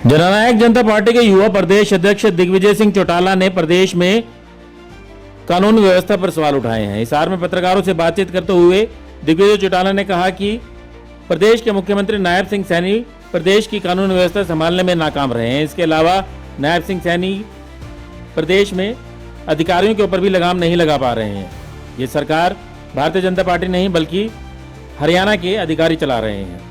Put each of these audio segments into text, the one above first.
जननायक जनता party के युवा प्रदेश अध्यक्ष दिग्विजय सिंह चौटाला ने प्रदेश में कानून व्यवस्था पर सवाल उठाए हैं। हिसार में पत्रकारों से बातचीत करते हुए दिग्विजय चौटाला ने कहा कि प्रदेश के मुख्यमंत्री नायब सिंह सैनी प्रदेश की कानून व्यवस्था संभालने में नाकाम रहे हैं। इसके अलावा नायब सिंह सैनी प्रदेश में अधिकारियों के ऊपर भी लगाम नहीं लगा पा रहे हैं। ये सरकार भारतीय जनता पार्टी नहीं बल्कि हरियाणा के अधिकारी चला रहे हैं।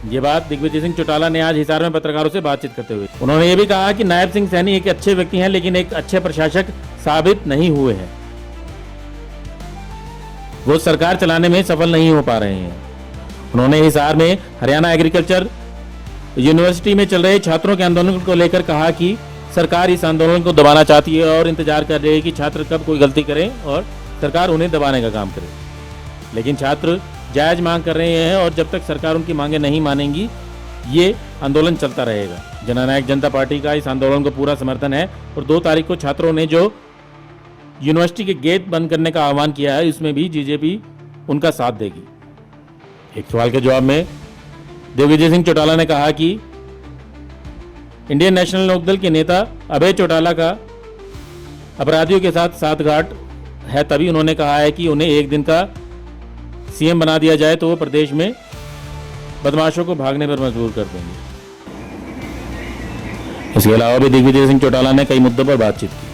ये बात दिग्विजय सिंह चौटाला ने आज हिसार में पत्रकारों से बातचीत करते हुए उन्होंने ये भी कहा कि नायब सिंह सैनी एक अच्छे व्यक्ति हैं लेकिन एक अच्छे प्रशासक साबित नहीं हुए हैं। वो सरकार चलाने में सफल नहीं हो पा रहे हैं। उन्होंने हिसार में हरियाणा एग्रीकल्चर यूनिवर्सिटी में चल रहे छात्रों के आंदोलन को लेकर कहा कि सरकार इस आंदोलन को दबाना चाहती है और इंतजार कर रही है कि छात्र कब कोई गलती करें और सरकार उन्हें दबाने का काम करे। लेकिन छात्र जायज मांग कर रहे हैं और जब तक सरकार उनकी मांगे नहीं मानेगी ये आंदोलन चलता रहेगा। जननायक जनता पार्टी का इस आंदोलन को पूरा समर्थन है और 2 तारीख को छात्रों ने जो यूनिवर्सिटी के गेट बंद करने का आह्वान किया है इसमें भी बीजेपी उनका साथ देगी। एक सवाल के जवाब में दिग्विजय सिंह चौटाला ने कहा कि इंडियन नेशनल लोकदल के नेता अभय चौटाला का अपराधियों के साथ साठगांठ है, तभी उन्होंने कहा है कि उन्हें एक दिन का सीएम बना दिया जाए तो वो प्रदेश में बदमाशों को भागने पर मजबूर कर देंगे। इसके अलावा भी दिग्विजय सिंह चौटाला ने कई मुद्दों पर बातचीत की।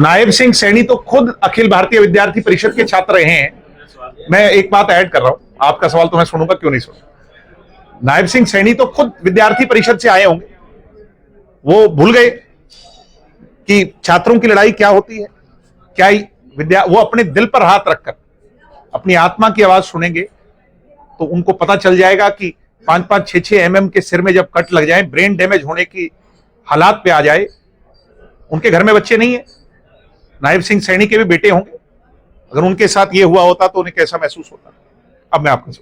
नायब सिंह सैनी तो खुद अखिल भारतीय विद्यार्थी परिषद के छात्र रहे हैं। मैं एक बात ऐड कर रहा हूं, आपका सवाल तो मैं सुनूंगा, क्यों नहीं सुनूंगा। नायब सिंह सैनी तो खुद विद्यार्थी परिषद से आए होंगे, वो भूल गए कि छात्रों की लड़ाई क्या होती है। क्या वो अपने दिल पर हाथ रखकर अपनी आत्मा की आवाज सुनेंगे तो उनको पता चल जाएगा कि 5-5, 6-6 mm के सिर में जब कट लग जाए, ब्रेन डैमेज होने की हालात पे आ जाए। उनके घर में बच्चे नहीं है, नायब सिंह सैनी के भी बेटे होंगे। अगर उनके साथ ये हुआ होता तो उन्हें कैसा महसूस होता। अब मैं आपको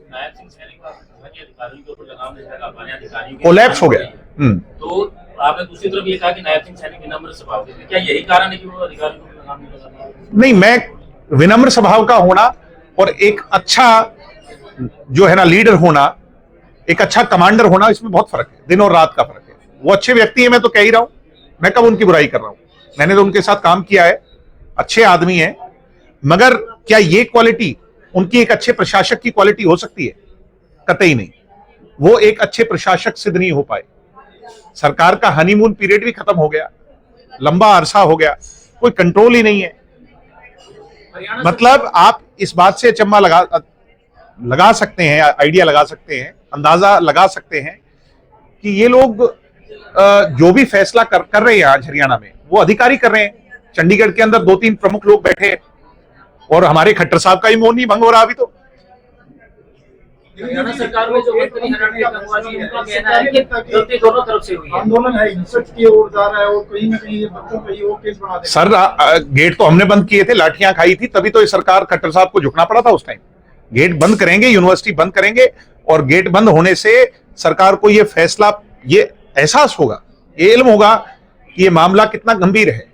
कोलैप्स हो गया। तो आपने दूसरी तरफ ये कहा कि नायब सिंह सैनी विनम्र स्वभाव के, क्या यही कारण है कि वो अधिकारियों को लगाम नहीं लगा रहे? नहीं, मैं विनम्र स्वभाव का होना और एक अच्छा जो है ना लीडर होना, एक अच्छा कमांडर होना, इसमें बहुत फर्क है, दिन और रात का फर्क है। वो अच्छे व्यक्ति है, मैं तो कह ही रहा हूं, मैं कब उनकी बुराई कर रहा हूं। मैंने तो उनके साथ काम किया है, अच्छे आदमी है। मगर क्या ये क्वालिटी उनकी एक अच्छे प्रशासक की क्वालिटी हो सकती है? कतई नहीं। वो एक अच्छे प्रशासक सिद्ध नहीं हो पाए। सरकार का हनीमून पीरियड भी खत्म हो गया, लंबा अरसा हो गया, कोई कंट्रोल ही नहीं है। मतलब आप इस बात से अचंभा लगा सकते हैं, आइडिया लगा सकते हैं, अंदाजा लगा सकते हैं कि ये लोग जो भी फैसला कर रहे हैं आज हरियाणा में, वो अधिकारी कर रहे हैं। चंडीगढ़ के अंदर 2-3 प्रमुख लोग बैठे हैं और हमारे खट्टर साहब का ही मौन नहीं भंग हो रहा अभी तो। हरियाणा सरकार में जो मंत्री उनका कहना है कि गलती दोनों तरफ से हुई है। आंदोलन है हिंसक की ओर जा रहा है और कहीं ना कहीं बच्चों पे वो केस बना दे। सर, गेट तो हमने बंद किए थे, लाठियां खाई थी, तभी तो ये सरकार खट्टर साहब को झुकना पड़ा था उस टाइम। गेट बंद करेंगे, यूनिवर्सिटी बंद करेंगे और गेट बंद होने से सरकार को ये फैसला, ये एहसास होगा, ये इल्म होगा कि ये मामला कितना गंभीर है।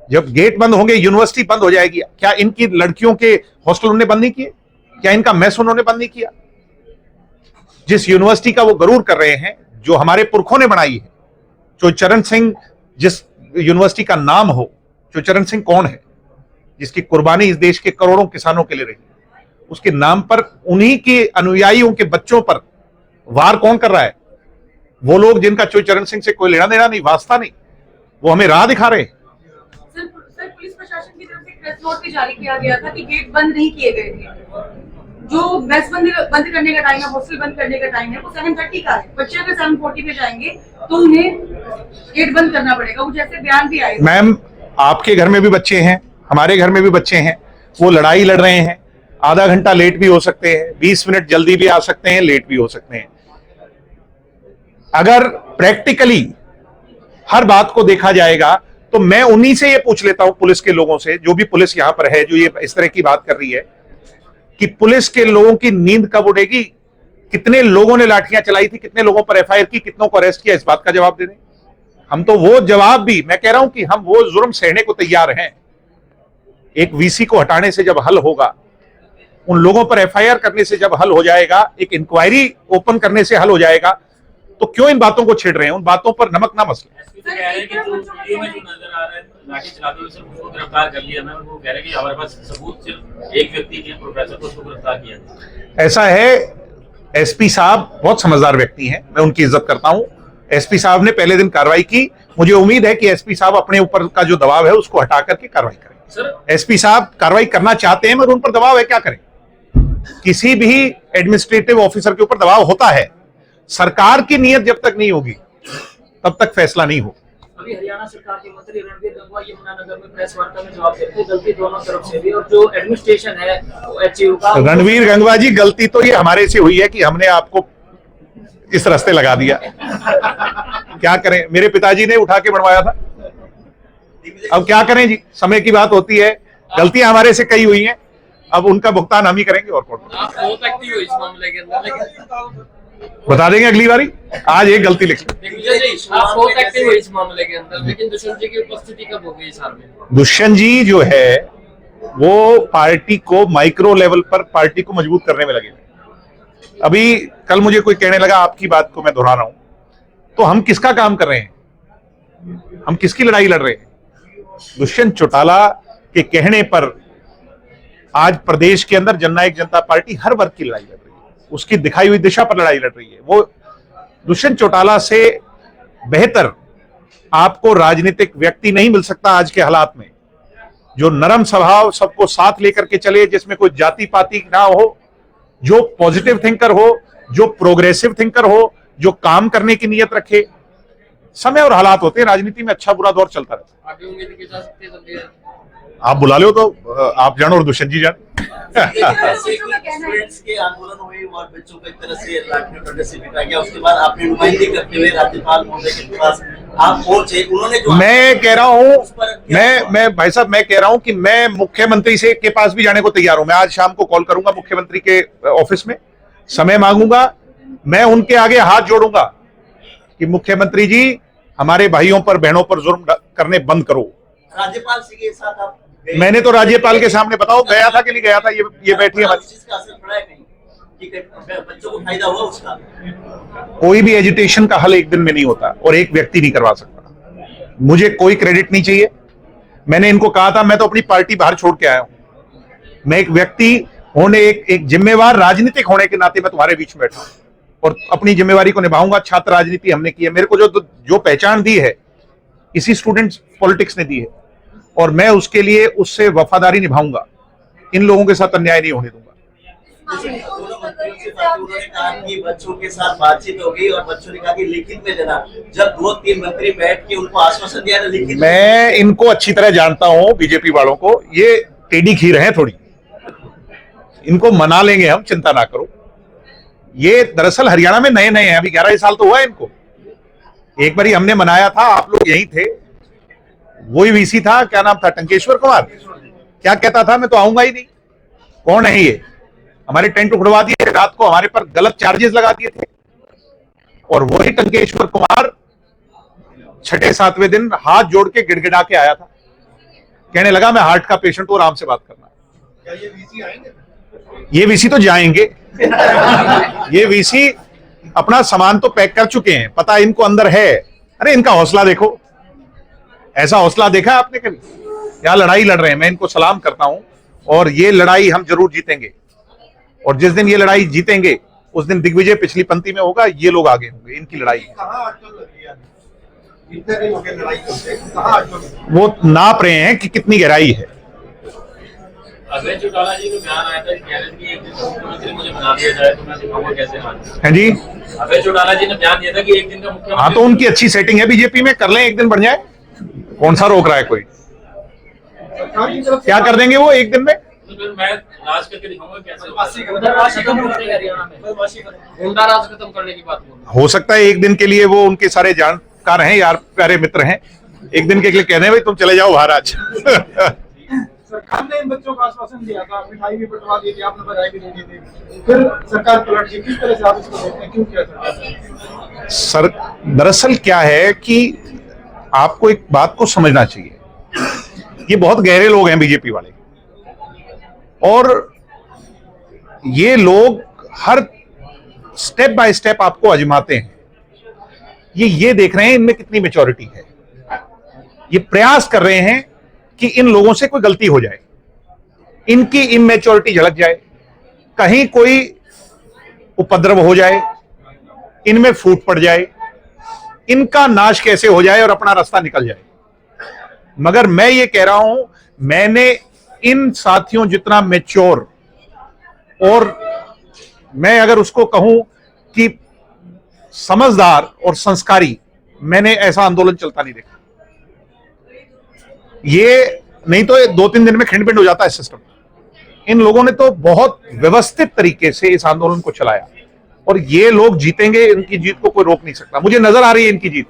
जब गेट बंद होंगे, यूनिवर्सिटी बंद हो जाएगी। क्या इनकी लड़कियों के हॉस्टल उन्होंने बंद नहीं किए? क्या इनका मेस उन्होंने बंद नहीं किया? जिस यूनिवर्सिटी का वो गरूर कर रहे हैं, जो हमारे पुरखों ने बनाई है, चौचरण सिंह जिस यूनिवर्सिटी का नाम हो, चौचरण सिंह कौन है? जिसकी कुर्बानी इस देश के करोड़ों किसानों के लिए रही, उसके नाम पर उन्हीं के अनुयायियों के बच्चों पर वार कौन कर रहा है? वो लोग जिनका चौचरण सिंह से कोई लेना देना नहीं, वास्ता नहीं, वो हमें राह दिखा रहे हैं। सर, पुलिस प्रशासन की तरफ से प्रेस नोट भी जारी किया गया था कि गेट बंद नहीं किए गए थे। जो मेस बंद करने का टाइम है, हॉस्टल बंद करने का टाइम है, वो 7:30 का है। बच्चे अगर 7:40 पे जाएंगे तो उन्हें गेट बंद करना पड़ेगा। वो जैसे बयान भी आए। मैम, आपके घर में भी बच्चे हैं, हमारे घर में भी बच्चे हैं, वो लड़ाई लड़ रहे हैं। आधा घंटा लेट भी हो सकते हैं, 20 मिनट जल्दी भी आ सकते हैं, लेट भी हो सकते हैं। अगर प्रैक्टिकली हर बात को देखा जाएगा तो मैं उन्हीं से ये पूछ लेता हूं, पुलिस के लोगों से, जो भी पुलिस यहां पर है जो ये इस तरह की बात कर रही है, कि पुलिस के लोगों की नींद कब उड़ेगी? कितने लोगों ने लाठियां चलाई थी, कितने लोगों पर एफआईआर की, कितनों को अरेस्ट किया, इस बात का जवाब दे दें। हम तो वो जवाब भी, मैं कह रहा हूं कि हम वो जुर्म सहने को तैयार हैं। एक वीसी को हटाने से जब हल होगा उन लोगों पर एफआईआर करने से जब हल हो जाएगा, एक इंक्वायरी ओपन करने से हल हो जाएगा, तो क्यों इन बातों को छेड़ रहे हैं? उन बातों पर नमक ना मसले। एसपी तो कह रहे हैं कि जो वीडियो में जो नजर आ रहा है लाठी चलाते हुए, सिर्फ उसको गिरफ्तार कर लिया। मैं वो कह रहे हैं कि हमारे पास सबूत सिर्फ एक व्यक्ति के, प्रोफेसर को, उसको गिरफ्तार किया। ऐसा है, एसपी साहब बहुत समझदार व्यक्ति हैं, मैं उनकी इज्जत करता हूं। एसपी साहब ने पहले दिन कार्रवाई की। मुझे उम्मीद है कि एसपी साहब अपने ऊपर का जो दबाव है उसको हटा करके कार्रवाई करें। सर एसपी साहब कार्रवाई करना चाहते हैं, मगर उन पर दबाव है, क्या करें? किसी भी एडमिनिस्ट्रेटिव ऑफिसर के ऊपर दबाव होता है। सरकार की नीयत जब तक नहीं होगी तब तक फैसला नहीं हो। अभी हरियाणा सरकार के मंत्री रणवीर गंगवा यमुनानगर में प्रेस वार्ता में जवाब देते हैं, गलती दोनों तरफ से भी, और जो एडमिनिस्ट्रेशन है एचयू का। रणवीर गंगवा जी, गलती तो ये हमारे से हुई है कि हमने आपको इस रास्ते लगा दिया। क्या करें, मेरे पिताजी ने उठा के बनवाया था, अब क्या करें जी, समय की बात होती है। गलतियां हमारे से कई हुई हैं, अब उनका भुगतान हम ही करेंगे और कौन। आप बहुत एक्टिव हो इस मामले के अंदर, लेकिन बता देंगे अगली बारी। आज एक गलती लिख ली। आप बहुत एक्टिव हो इस मामले के अंदर, लेकिन दुष्यंत जी की उपस्थिति कब हो गई इस हाल में? दुष्यंत जी जो है वो पार्टी को माइक्रो लेवल पर पार्टी को मजबूत करने में लगे। अभी कल मुझे कोई कहने लगा, आपकी बात को मैं दोहरा रहा हूं, तो हम किसका काम कर रहे हैं? हम किसकी लड़ाई लड़ रहे हैं? दुष्यंत चौटाला के कहने पर आज प्रदेश के अंदर जननायक जनता पार्टी हर वर्ग की लड़ाई लड़ रही है, उसकी दिखाई हुई दिशा पर लड़ाई लड़ रही है। वो दुष्यंत चौटाला से बेहतर आपको राजनीतिक व्यक्ति नहीं मिल सकता आज के हालात में, जो नरम स्वभाव, सबको साथ लेकर के चले, जिसमें कोई जाति पाति ना हो, जो पॉजिटिव थिंकर हो, जो प्रोग्रेसिव थिंकर हो, जो काम करने की नीयत रखे। समय और हालात होते हैं, राजनीति में अच्छा बुरा दौर चलता रहता है। आगे उम्मीद की जा सकती है आप बुला लो तो आप जानो और दुष्यंत जी जाने। स्टूडेंट्स के आंदोलन हुए और बच्चों को एक तरह से लाठी डंडे से पिटाया गया, उसके बाद आपने नुमाइंदगी करते हुए राज्यपाल महोदय के पास आप पहुंचे, उन्होंने जो मैं कह रहा हूं, मैं भाई साहब, मैं कह रहा हूं कि मैं मुख्यमंत्री से के पास भी जाने को तैयार हूं। मैं आज शाम को कॉल करूंगा मुख्यमंत्री के ऑफिस में, समय मांगूंगा, मैं उनके आगे हाथ जोड़ूंगा कि मुख्यमंत्री जी, हमारे भाइयों पर बहनों पर जुर्म करने बंद करो। राज्यपाल जी के साथ आप मैंने तो राज्यपाल के सामने, बताओ गया था कि नहीं गया था? ये बैठी है बच्चों को फायदा हुआ उसका? कोई भी एजुटेशन का हल एक दिन में नहीं होता और एक व्यक्ति नहीं करवा सकता। मुझे कोई क्रेडिट नहीं चाहिए। मैंने इनको कहा था, मैं तो अपनी पार्टी बाहर छोड़ के आया हूं। मैं एक व्यक्ति होने, एक जिम्मेवार राजनीतिक होने के नाते मैं तुम्हारे बीच में बैठा हूं और अपनी जिम्मेवारी को निभाऊंगा। छात्र राजनीति हमने की है, मेरे को जो पहचान दी है इसी स्टूडेंट पॉलिटिक्स ने दी है, और मैं उसके लिए उससे वफादारी निभाऊंगा। इन लोगों के साथ अन्याय नहीं होने दूंगा। उन्होंने कहा कि बच्चों के साथ बातचीत हो गई और बच्चों ने कहा कि लिखित में देना। जब 2-3 मंत्री बैठ के उनको आश्वासन दिया था लिखित, मैं इनको अच्छी तरह जानता हूं, बीजेपी वालों को। ये टेढ़ी खीर है थोड़ी, इनको मना लेंगे हम, चिंता ना करो। ये दरअसल हरियाणा में नए हैं, अभी 11 साल तो हुआ है इनको। एक बार हमने मनाया था, आप लोग यही थे, वही वीसी था, क्या नाम था, टंकेश्वर कुमार। क्या कहता था, मैं तो आऊंगा ही नहीं। कौन है ये? हमारे टेंट उखड़वा दिए, रात को हमारे पर गलत चार्जेस लगा दिए थे। और वही टंकेश्वर कुमार 6-7वें दिन हाथ जोड़ के गिड़गिड़ा के आया था, कहने लगा मैं हार्ट का पेशेंट हूं, आराम से बात करना। क्या ये वीसी आएंगे? ये वीसी तो जाएंगे। ये वीसी अपना सामान तो पैक कर चुके हैं, पता इनको अंदर है। अरे इनका हौसला देखो, ऐसा हौसला देखा है आपने कभी? क्या लड़ाई लड़ रहे हैं। मैं इनको सलाम करता हूं, और ये लड़ाई हम जरूर जीतेंगे। और जिस दिन ये लड़ाई जीतेंगे उस दिन दिग्विजय पिछली पंक्ति में होगा, ये लोग आगे होंगे। इनकी लड़ाई कहाँ अटकल लगी है? इतने दिन हो गए लड़ाई करते, कहाँ अटकल? वो नाप रहे हैं कि कितनी गहराई है। अभय चौटाला जी को बयान आया था कि कह रहे थे कि एक दिन का मुख्यमंत्री मुझे बना दिया जाए तो मैं दिखाऊंगा कैसे मानूं। हैं जी? अभय चौटाला जी ने बयान दिया था कि एक दिन का मुख्यमंत्री। हाँ, तो उनकी अच्छी सेटिंग है बीजेपी में, कर लें, एक दिन बन जाए। कौन सा रोक रहा है कोई? सरकार की तरफ से क्या कर देंगे वो एक दिन में? तो फिर मैं राज करके दिखाऊंगा कैसे। गुंडाराज खत्म करने हरियाणा में, गुंडाराज खत्म करने की बात बोल। हो सकता है एक दिन के लिए वो उनके सारे जानकार हैं, यार प्यारे मित्र हैं, एक दिन के लिए कहने भाई तुम चले जाओ बाहर आज। सरकार ने इन बच्चों को आश्वासन दिया था, मिठाई भी बंटवा दी थी, आपने बधाई भी दे दी थी, फिर सरकार पलट गई। किस तरह से आप इसको देखते हैं, क्यों किया सरकार? सर, दरअसल क्या है कि आपको एक बात को समझना चाहिए, ये बहुत गहरे लोग हैं बीजेपी वाले, और ये लोग हर स्टेप बाय स्टेप आपको आजमाते हैं। ये देख रहे हैं इनमें कितनी मैच्योरिटी है। ये प्रयास कर रहे हैं कि इन लोगों से कोई गलती हो जाए, इनकी इमैच्योरिटी झलक जाए, कहीं कोई उपद्रव हो जाए, इनमें फूट पड़ जाए, इनका नाश कैसे हो जाए और अपना रास्ता निकल जाए। मगर मैं ये कह रहा हूं, मैंने इन साथियों जितना मैच्योर, और मैं अगर उसको कहूं कि समझदार और संस्कारी, मैंने ऐसा आंदोलन चलता नहीं देखा। ये नहीं तो 2-3 दिन में खिंड पिंड हो जाता है सिस्टम। इन लोगों ने तो बहुत व्यवस्थित तरीके से इस आंदोलन को चलाया, और ये लोग जीतेंगे। इनकी जीत को कोई रोक नहीं सकता। मुझे नजर आ रही है इनकी जीत,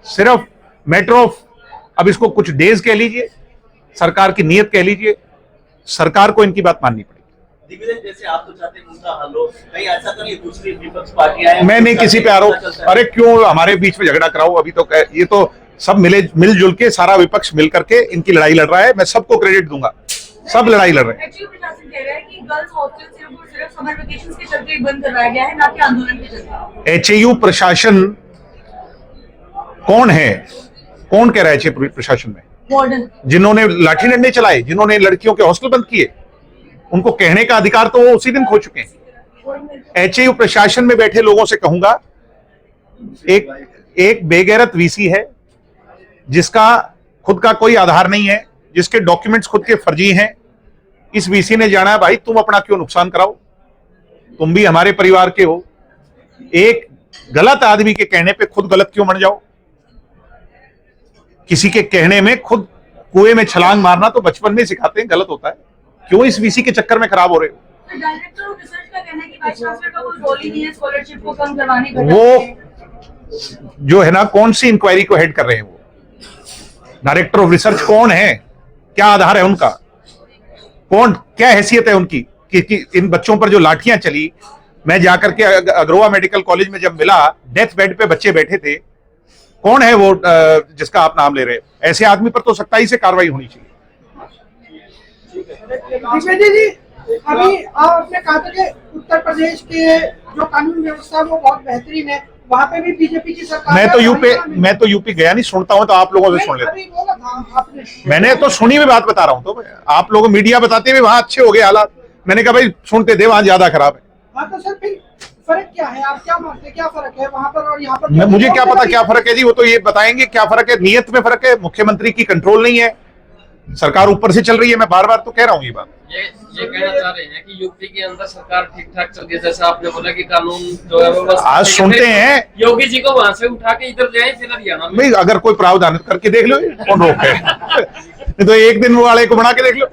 सिर्फ मैटर ऑफ, अब इसको कुछ डेज कह लीजिए, सरकार की नीयत कह लीजिए, सरकार को इनकी बात माननी पड़ेगी। दिग्विजय, जैसे आप तो चाहते हैं मुद्दा हल हो, कहीं ऐसा तो नहीं दूसरी विपक्ष पार्टियां, मैं नहीं किसी पे आरोप, अरे क्यों हमारे बीच में झगड़ा कराओ। अभी तो ये तो सब मिलजुल के सारा विपक्ष मिल करके इनकी लड़ाई लड़ रहा है। मैं सबको क्रेडिट दूंगा, सब लड़ाई लड़ रहे हैं। एक्चुअली प्रशासन कह रहा है कि गर्ल्स हॉस्टल सिर्फ समर वेकेशन के चलते ही बंद करवाया गया है, ना कि आंदोलन के चलते। एचएयू प्रशासन कौन है? कौन कह रहा है एचएयू प्रशासन में? वार्डन, जिन्होंने लाठी डंडे चलाए, जिन्होंने लड़कियों के हॉस्टल बंद किए, उनको कहने का अधिकार तो वो उसी दिन खो चुके हैं। एचएयू प्रशासन में बैठे लोगों से कहूंगा, एक बेगैरत वीसी है जिसका खुद का कोई आधार नहीं है, जिसके डॉक्यूमेंट्स खुद के फर्जी हैं। इस वीसी ने जाना है, भाई तुम अपना क्यों नुकसान कराओ, तुम भी हमारे परिवार के हो। एक गलत आदमी के कहने पे खुद गलत क्यों बन जाओ? किसी के कहने में खुद कुएं में छलांग मारना तो बचपन में सिखाते हैं, गलत होता है। क्यों इस वीसी के चक्कर में खराब हो रहे हो? डायरेक्टर ऑफ रिसर्च का कहना है कि वाइस चांसलर का कोई रोल ही नहीं है स्कॉलरशिप को कम करवाने का। वो जो है ना, कौन सी इंक्वायरी को हेड कर रहे हैं? वो डायरेक्टर ऑफ रिसर्च कौन है? क्या आधार है उनका? कौन, क्या हैसियत है उनकी कि इन बच्चों पर जो लाठियां चली, मैं जाकर के अग्रोवा मेडिकल कॉलेज में जब मिला, डेथ बेड पे बच्चे बैठे थे। कौन है वो जिसका आप नाम ले रहे हैं? ऐसे आदमी पर तो सख्ताई से कार्रवाई होनी चाहिए। दिग्विजय जी, अभी आपने कहा था कि उत्तर प्रदेश के जो कानून व्यवस्था वो बहुत बेहतरीन है, वहाँ पे भी बीजेपी की सरकार। मैं तो यूपी गया नहीं, सुनता हूं तो आप लोगों से सुन लेता हूं। मैंने तो सुनी हुई बात बता रहा हूं। तो आप लोगों मीडिया बताते हुए वहां अच्छे हो गए हालात, मैंने कहा भाई सुनते थे वहां ज्यादा खराब है। हाँ, तो सर फिर फर्क क्या है? आप क्या मानते हैं, क्या फर्क है वहाँ पर और यहाँ पर? मुझे क्या पता क्या फर्क है जी, वो तो ये बताएंगे क्या फर्क है। नियत में फर्क है, मुख्यमंत्री की कंट्रोल नहीं है, सरकार ऊपर से चल रही है। मैं बार बार तो कह रहा हूँ ये बात। ये कहना चाह रहे हैं कि यूपी के अंदर सरकार ठीक ठाक चल रही है, जैसा आपने बोला कि कानून जो है वो बस आज सुनते हैं योगी जी को वहां से उठा के इधर ले आए, फिर हरियाणा में। नहीं, अगर कोई प्रावधान करके देख लो, कौन रोक है? नहीं तो एक दिन वो वाले को बना के देख लो।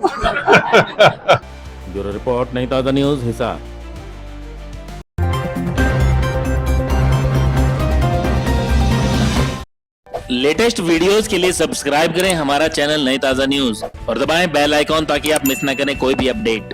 ब्यूरो रिपोर्ट, नई ताज़ा न्यूज़, हिसार। लेटेस्ट वीडियोस के लिए सब्सक्राइब करें हमारा चैनल नई ताज़ा न्यूज़ और दबाएं बेल आइकॉन ताकि आप मिस न करें कोई भी अपडेट।